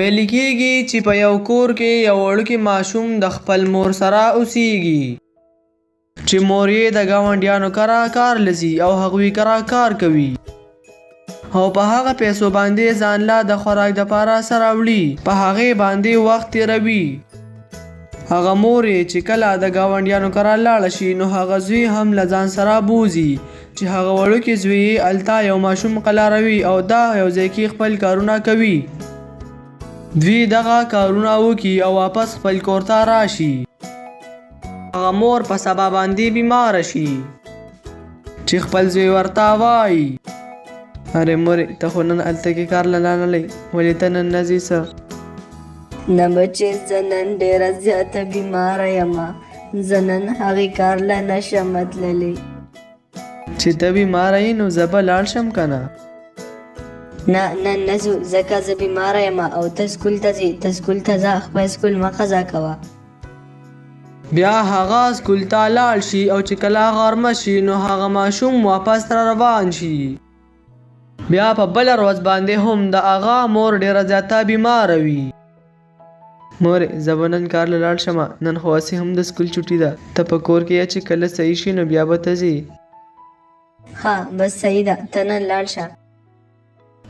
ویل کېږي چې په یو کور کې یو وړوکی ماشوم د خپل مور سره اوسیږي چې مور یې د ګاونډیانو کره کار لځي او هغوی کره کار کوي او په هغه پیسو باندې ځان له د خوراک دپاره سره وړي په هغې باندې وخت تېروي هغه مور یې چې کله د ګاونډیانو کره لاړه شي نو هغه زوی هم له ځان سره بوځي چې هغه وړوکی زوی یې هلته یو ماشوم قلاروي او دا یو ځای کې خپل کارونه کوي دوی دغه کارونه وکړي او واپس خپل کور ته راشي هغه مور په سبا باندې بیماره شي چې خپل زوی ورته وایي ارې مورې ته خو نن هلته کې کار له لاړلی ولې ته نن نه ځې څه نه بچې زه نن ډېره زیاته بیماره یمه زه نن هغې کار له نشم تللی چې ته بیماره یې نو زه به لاړ شم که نه نه نن نه ځو ځکه زه بیماره یم او ته سکول ته ځې ته سکول ته ځه خپل سکول مه قضا کوه بیا هغه سکول ته لاړ شي او چې کله غرمه شي نو هغه ماشوم واپس را روان شي بیا په بله ورځ باندې هم د هغه مور ډېره زیاته بیماره وي مورې زه به نن کار له لاړ شمه نن خو هسې هم د سکول چوټي ده ته په کور کې چې کله صحیح شي نو بیا به ته ځې ښه بس صحیح ده ته نن لاړ شه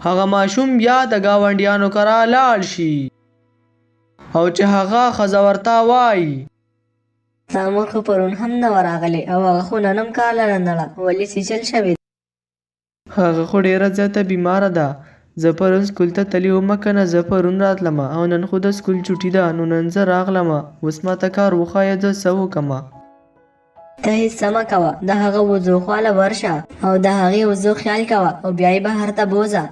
هغه ماشوم بیا د ګاونډیانو کره لاړ شي او چې هغه ښځه ورته وایي تا مور خو پرون هم نه وه راغلی او هغه خو نن هم کار له ننړه ولې څه چل شوی هغه خو ډېره زیاته بیماره ده زه پرون سکول ته تللی ومه که نه زه پرون راتلمه او نن خو د سکول چوټي ده نو نن زه راغلمه اوس ماته کار وښایه زه څه وکړمه ته هېڅ څه مه کوه د هغه وضو خواله ورشه او د هغې وضو خیال کوه او بیا یې بهر ته بوځه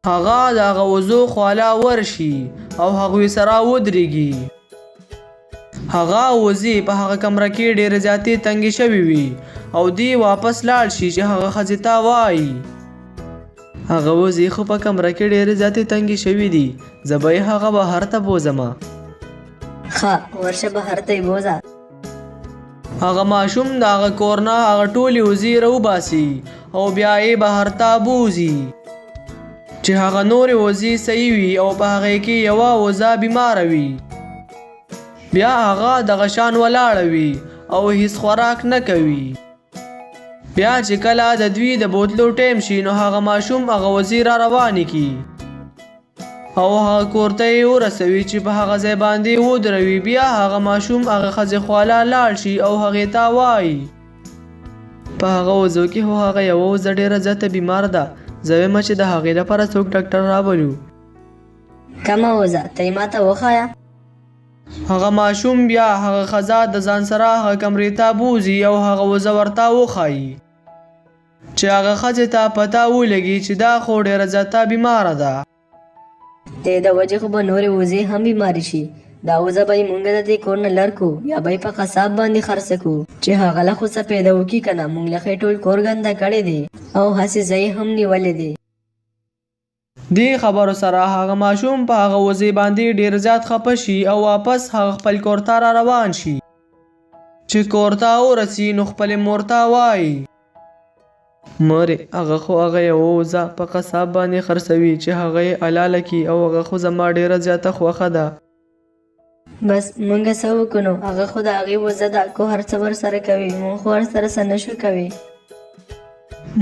هغه د هغه وضو خواله ورشي او هغوی سره ودرېږي هغه وزې په هغه کمره کې ډېرې زیاتې تنګې شوې وي او دی واپس لاړ شي چې هغه ښځې ته وایي هغه وزې خو په کمره کې ډېرې زیاتې تنګې شوې دي زه به یې هغه بهر ته بوځمه ښه ورشه بهر ته یې بوځه هغه ماشوم د هغه کور نه هغه ټولې وزې راوباسي او بیا یې بهر ته بوځي چې هغه نورې وزې صحیح وي او په هغې کې یوه وزه بیماره وي بیا هغه دغه شان ولاړه وي او هیڅ خوراک نه کوي بیا چې کله د دوی د بوتلو ټیم شي نو هغه ماشوم هغه وزې را روانې کي او هغه کور ته یې ورسوي چې په هغه ځای باندې ودروي بیا هغه ماشوم هغه ښځې خواله لاړ شي او هغې ته وایي په هغه وزو کې خو هغه یوه وزه ډېره زیاته بیماره ده زه وایم چې د هغې لپاره څوک ډاکټر راولو کومه وزه ته یې ماته وښایه هغه ماشوم بیا هغه ښځه د ځان سره هغه کمرې ته بوځي او هغه وزه ورته وښایي چې هغه ښځې ته پته ولګي چې دا خو ډېره زیاته بیماره ده د د وجې خو به نورې وزې هم بیمارې شي دا وزه به یې مونږ د دې کور نه لر کړو یا به یې په قصاب باندې خرڅه کړو چې هغه له خو څه پیدا وکړي که نه مونږ له خې ټول کور ګنده کړی دی او هسې زه یې هم نیولی دی دې خبرو سره هغه ماشوم په هغه وزې باندې ډېر زیات خفه شي او واپس هغه خپل کور ته را روان شي چې کور ته ورسي نو خپلې مور ته وایي مورې هغه خو هغه یوه وزه په قصاب باندې خرڅوي چې هغه یې حلاله کړي او هغه خو زما ډېره زیاته خوښه ده بس مونږ څه وکړو نو هغه خو د هغې وزه ده کو هر څه ورسره کوي مونږ خو ورسره څه نشو کوي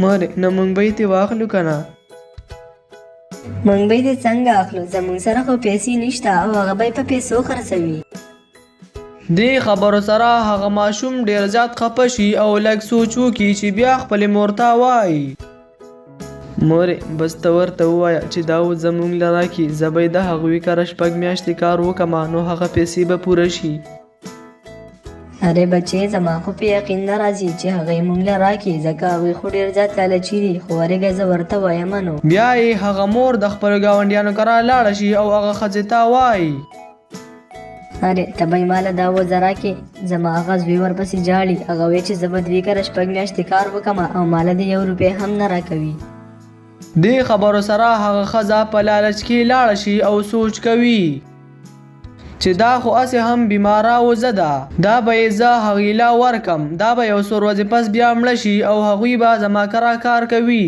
مورې نه مونږ به یې ترې واخلو که نه مونږ به یې څنګه اخلو زمونږ سره خو پیسې نشته او هغه به یې په پیسو خرڅوي دې خبرو سره هغه ماشوم ډېر زیات خفه شي او لږ سوچ وکړي چې بیا خپلې مور ته وایي مورې بس ته ورته ووایه چې دا اوس زموږ له راکړي زه به یې د هغوی کره 6 میاشتې کار وکړمه نو هغه پیسې به پوره شي ارې بچې زما خو په یقین نه راځي چې هغې مونږ له راکړي ځکه هغوی خو ډېر زیات لالچي دي خو ورېږه زه ورته وایم نو بیا یې هغه مور د خپلو ګاونډیانو کره لاړه شي او هغه ښځې ته وایي ارې ته به یې ماله دا وزه راکړې زما هغه زوی ورپسې جاړي هغه وایي چې زه به دوی کره 6 میاشتې کار وکړم او ماله د 1 روپۍ هم نه راکوي دې خبرو سره هغه ښځه په لالچ کې لاړه شي او سوچ کوي چې دا خو هسې هم بیماره وزه ده دا به یې زه هغې له ورکم دا به یو څو ورځې پس بیا مړه شي او هغوی به زما کره کار کوي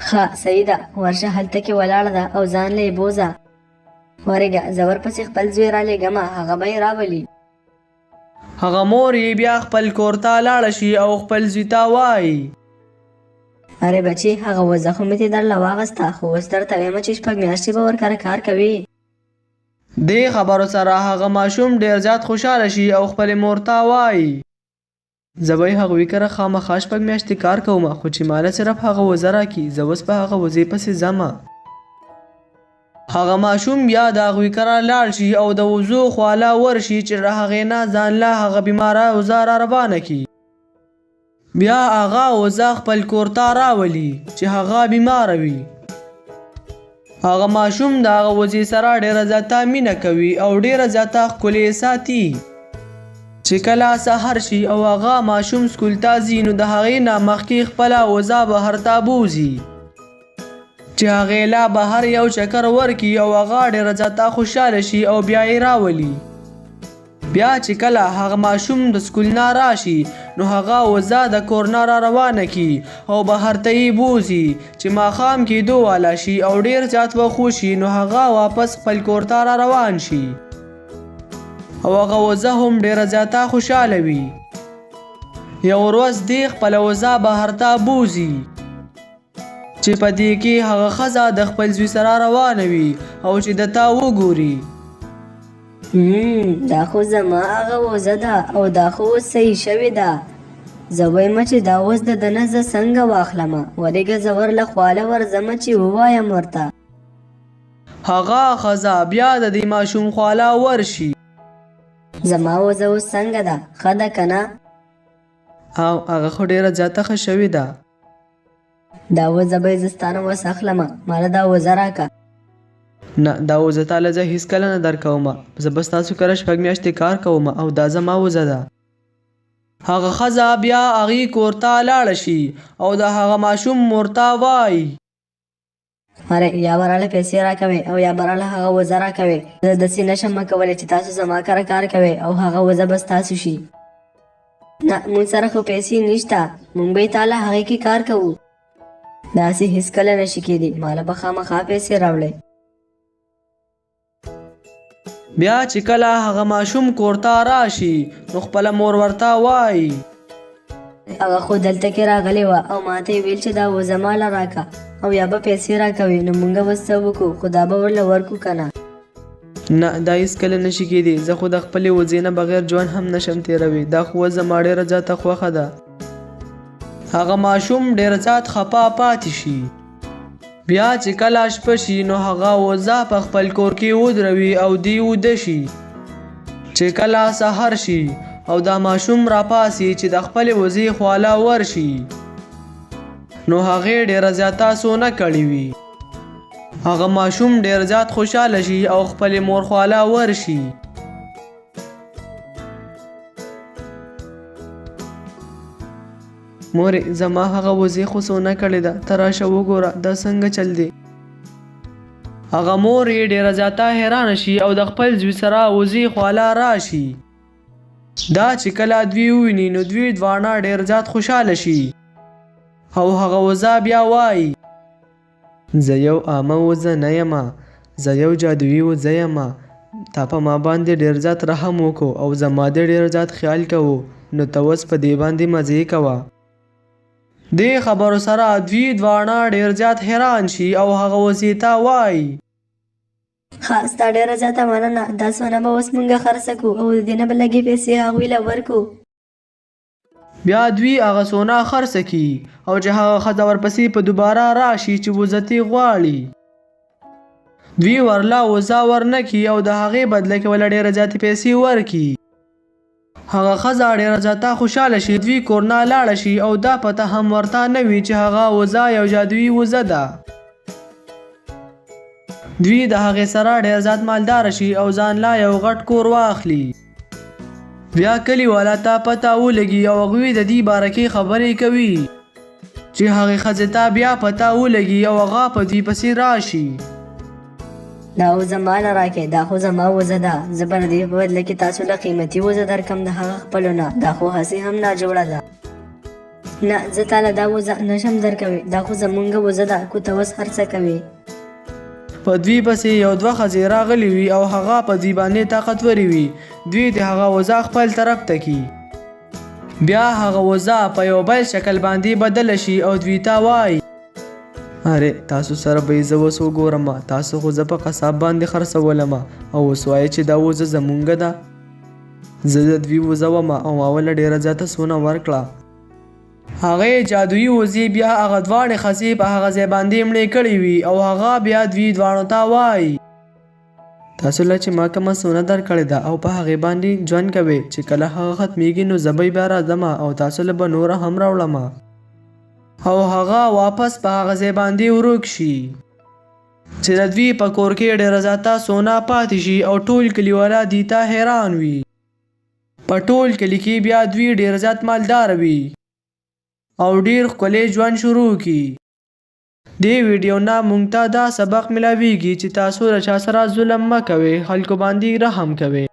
ښه صحیح ده ورشه هلته کې ولاړه ده او ځان له یې بوځه ورېږه زه ورپسې خپل زوی رالېږمه هغه به یې راولي. هغه مور یې بیا خپل کور ته لاړه شي او خپل زوی ته وایي ارې بچي هغه وزه خو مې دې درله واغسته خو اوس درته وایم چې 6 میاشتې به ورکره کار کوي. دې خبرو سره هغه ماشوم ډیر زیات خوشحاله شي او خپل مور ته وایي زه به یې هغوی کره خامخا 6 میاشتې کار کوم خو چې ماله صرف هغه وزه راکړي زه اوس په هغه وزې پسې ځمه. هغه ماشوم بیا د هغوی کره لاړ شي او د وزو خواله ورشي چې له هغې نه ځان له هغه بیماره وزه را روانه کړي. بیا هغه وزه خپل کور ته راولي چې هغه بیماره وي. هغه ماشوم د هغه وزې سره ډیره زیاته مینه کوي او ډیره زیاته ښکلې ساتي. چې کله سحر شي او هغه ماشوم سکول ته ځي نو د هغې نه مخکې خپله وزه بهر ته بوځي چې هغې لا بهر یو چکر ورکړي او هغه ډیره زیاته خوشحاله شي او بیا یې راولي. بیا چې کله هغه ماشوم د سکول نه راشي نو هغه وزه د کور نه را روانه کړي او بهر ته یې بوځي چې ماښام کېدو والا شي او ډیر زیات وخت شي نو هغه واپس خپل کور ته را روان شي او هغه وزه هم ډیره زیاته خوشحاله وي. یو ورځ دې خپله وزه بهر ته بوځي چې په دې کې هغه ښځه د خپل زوی سره روانه وي او چې د تا وګوري دا خو زما هغه وزه ده او دا خو اوس صحیح شوې ده. زه وایم چې دا اوس د ده نه زه څنګه واخلمه ورېږه زه ورله خواله ورځمه چې ووایم ورته. هغه ښځه بیا د دې ماشوم خواله ورشي زما وزه اوس څنګه ده ښه ده که نه؟ او هغه خو ډیره زیاته ښه شوې ده. دا وزه به یې زه ستا نه اوس اخلمه ماله دا وزه راکه. نه دا وزه تاله زه هیڅکله نه درکومه زه به ستاسو کره 6 میاشتې کار کوم او دا زما وزه ده. هغه ښځه بیا هغې کور ته لاړه شي او د هغه ماشوم مور ته وایي اره یا به راله پیسې راکوې او یا به راله هغه وزه راکوې. زه داسې نشم کولی چې تاسو زما کره کار کوئ او هغه وزه به ستاسو شي. نه موږ سره خو پیسې نشته موږ به یې تاله هغې کې کار کوو. داسې هیڅکله نشي کېدی ماله به خامخا پیسې راوړئ. بیا چې کله هغه ماشوم کور ته راشي نو خپله مور ورته وایي هغه خو دلته کې راغلی وه او ماته یې ویل چې دا وزه ماله راکه او یا به پیسې راکوي نو موږ به څه وکړو خو دا به ورله ورکړو که نه. نه دا هیڅکله نشي کېدی زه خو د خپلې وزې نه بغیر ژوند هم نشم تېروي دا خو زما ډېره زیاته خوښه ده. هغه ماشوم ډېر زیات خفه پاتې شي. بیا چې کله شپه شي نو هغه وزه په خپل کور کې ودروي او دی وده شي. چې کله سحر شي او دا ماشوم راپاسي چې د خپلې وزې خواله ورشي نو هغې ډېره زیاته سونه کړې وي. هغه ماشوم ډېر زیات خوشحاله شي او خپلې مور خواله ورشي. مورې زما هغه وزې خو سونه کړې ده ته راشه وګوره دا څنګه چل دی. هغه مور یې ډېره زیاته حیرانه شي او د خپل زوی سره وزې خواله راشي. دا چې کله دوی وویني نو دوی دواړه ډېر زیات خوشحاله شي او هغه وزه بیا وایي زه یو عامه وزه نه یمه زه یو جادویي وزه یمه تا په ما باندې ډېر زیات رحم وکړو او زما دې ډېر زیات خیال کوو نو ته اوس په دې باندې مزې کوه. دې خبرو سره دوی دواړه ډېر زیات حیران شي او هغه وزې ته وایي ښه ستا ډېره زیاته مننه دا سونه به اوس موږ خرڅه کړو او د دې نه به لږې پیسې هغوی له ورکړو. بیا دوی هغه سونه خرڅه کړي او چې هغه ښځه ورپسې په دوباره راشي چې وزه ترې غواړي دوی ورله وزه ورنه کړي او د هغې بدله کې ورله ډېره زیاتې پیسې ورکړي. هغه ښځه ډېره زیاته خوشحاله شي دوی کور نه لاړه شي او دا پته هم ورته نه وي چې هغه وزه یو جادویي وزه ده. دوی د هغې سره ډېر زیات مالداره شي او ځان لا یو غټ کور واخلي. بیا کلیواله ته پته ولګي او هغوی د دې باره کې خبرې کوي چې هغې ښځې ته بیا پته ولګي او هغه په دوی پسې راشي. دا وزه ماله راکړئ دا خو زما وزه ده زه به د دې په بدله کې تاسو له قیمتي وزه درکم د هغه خپلو نه دا خو هسې هم ناجوړه ده. نه زه تاله دا وزه نشم درکوي دا خو زمونږ وزه ده کو ته اوس هر څه کوې. په دوی پسې یو دوه ښځې راغلي وي او هغه په دوی باندې طاقتورې وي. دوی د هغه وزه خپل طرف ته کي. بیا هغه وزه په یو بل شکل باندې بدله شي او دوی ته وایي اره تاسو سره به زه اوس وګورم، تاسو خو زه په قصاب باندې خرڅولم او اوس وایئ چې دا وزه زمونږ ده. زه د دوی وزه وم او ما ول ډېره زیاته سونه ورکړه. هغې جادویي وزې بیا هغه دواړې ښځې په هغه ځای باندې مړې کړې وي او هغه بیا دوی دواړو ته وایي تاسو له چې ما کومه سونه درکړې ده او په هغې باندې ژوند کوئ چې کله هغه ختمیږي نو زه به بیا راځم او تاسو له به نوره هم راوړم او هغه واپس په هغه ځای باندې ورک شي چې د دوی په کور کې ډېره زیاته سونه پاتې شي او ټول کلیواله دې ته حیران وي. په ټول کلي کې بیا دوی ډېر زیات مالدار وي او ډېر ښکلی ژوند شروع کړي. دې ویډیو نه موږ ته دا سبق ملاویږي چې تاسو له چا سره ظلم مه کوئ، خلکو باندې رحم کوئ.